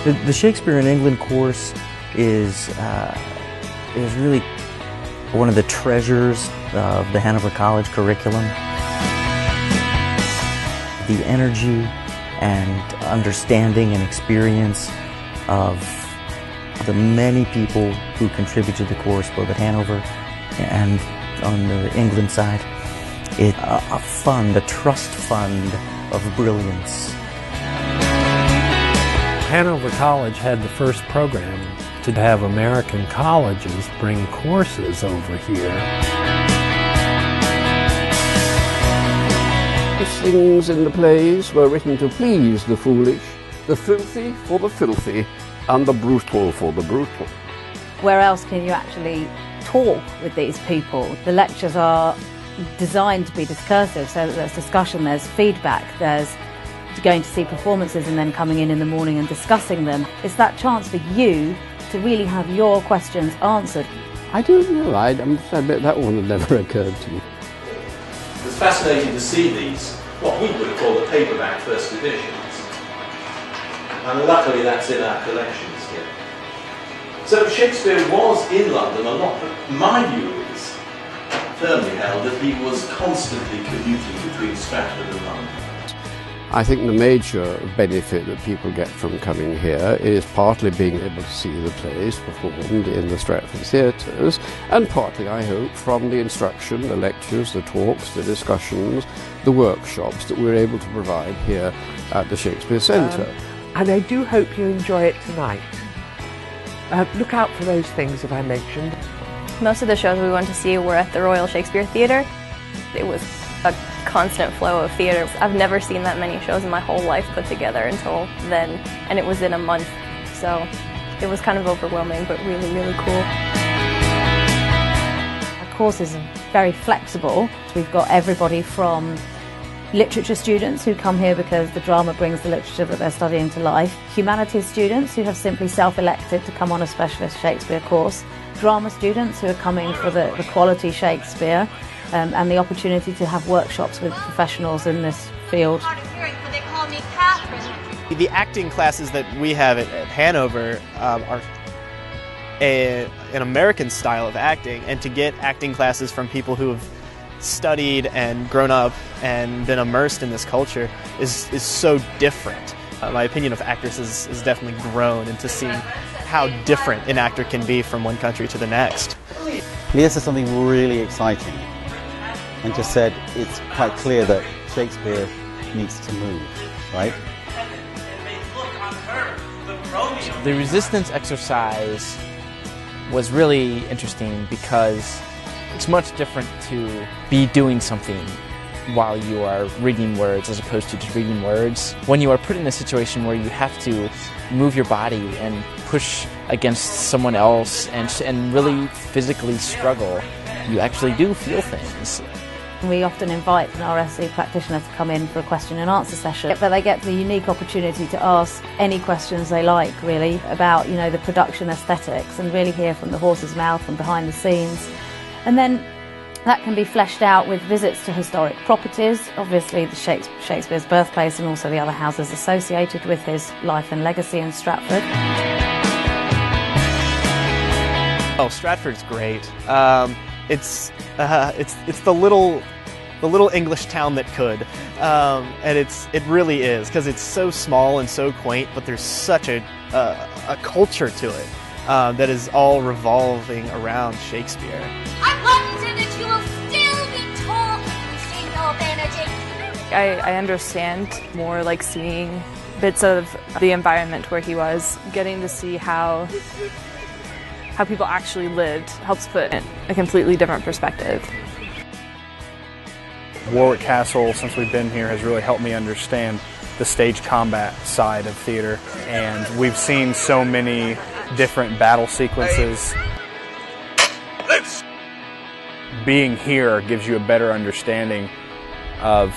The Shakespeare in England course is really one of the treasures of the Hanover College curriculum. The energy and understanding and experience of the many people who contribute to the course, both at Hanover and on the England side. It's a fund, a trust fund of brilliance. Hanover College had the first program to have American colleges bring courses over here. The things in the plays were written to please the foolish, the filthy for the filthy, and the brutal for the brutal. Where else can you actually talk with these people? The lectures are designed to be discursive, so that there's discussion, there's feedback, there's going to see performances and then coming in the morning and discussing them. It's that chance for you to really have your questions answered. I don't know, I bet that one had never occurred to me. It's fascinating to see these, what we would call the paperback first editions. And luckily that's in our collections here. So Shakespeare was in London a lot, but my view is firmly held that he was constantly commuting between Stratford and London. I think the major benefit that people get from coming here is partly being able to see the plays performed in the Stratford theatres, and partly, I hope, from the instruction, the lectures, the talks, the discussions, the workshops that we're able to provide here at the Shakespeare Centre. And I do hope you enjoy it tonight. Look out for those things that I mentioned. Most of the shows we went to see were at the Royal Shakespeare Theatre. It was a constant flow of theatre. I've never seen that many shows in my whole life put together until then, and it was in a month, so it was kind of overwhelming, but really, really cool. Our course is very flexible. We've got everybody from literature students who come here because the drama brings the literature that they're studying to life, humanities students who have simply self-elected to come on a specialist Shakespeare course, drama students who are coming for the quality Shakespeare, and the opportunity to have workshops with professionals in this field. The acting classes that we have at Hanover are an American style of acting, and to get acting classes from people who have studied and grown up and been immersed in this culture is so different. My opinion of actors is definitely grown into seeing how different an actor can be from one country to the next. Leah said something really exciting and just said it's quite clear that Shakespeare needs to move, right? The resistance exercise was really interesting because it's much different to be doing something while you are reading words as opposed to just reading words. When you are put in a situation where you have to move your body and push against someone else and really physically struggle, you actually do feel things. We often invite an RSC practitioner to come in for a question and answer session, but they get the unique opportunity to ask any questions they like, really, about the production aesthetics, and really hear from the horse's mouth and behind the scenes. And then that can be fleshed out with visits to historic properties, obviously the Shakespeare's birthplace and also the other houses associated with his life and legacy in Stratford. Oh, Stratford's great. It's the little English town that could, and it really is, because it's so small and so quaint, but there's such a culture to it that is all revolving around Shakespeare. I wonder that you will still be talking, Signor Benedict. I understand more, like seeing bits of the environment where he was, getting to see how people actually lived helps put in a completely different perspective. Warwick Castle, since we've been here, has really helped me understand the stage combat side of theater, and we've seen so many different battle sequences. Being here gives you a better understanding of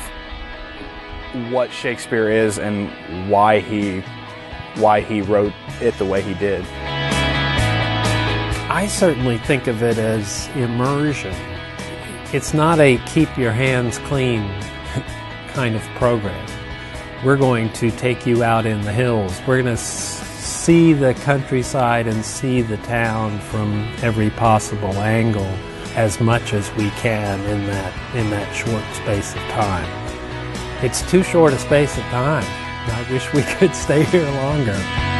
what Shakespeare is and why he wrote it the way he did. I certainly think of it as immersion. It's not a keep your hands clean kind of program. We're going to take you out in the hills. We're going to see the countryside and see the town from every possible angle as much as we can in that short space of time. It's too short a space of time. I wish we could stay here longer.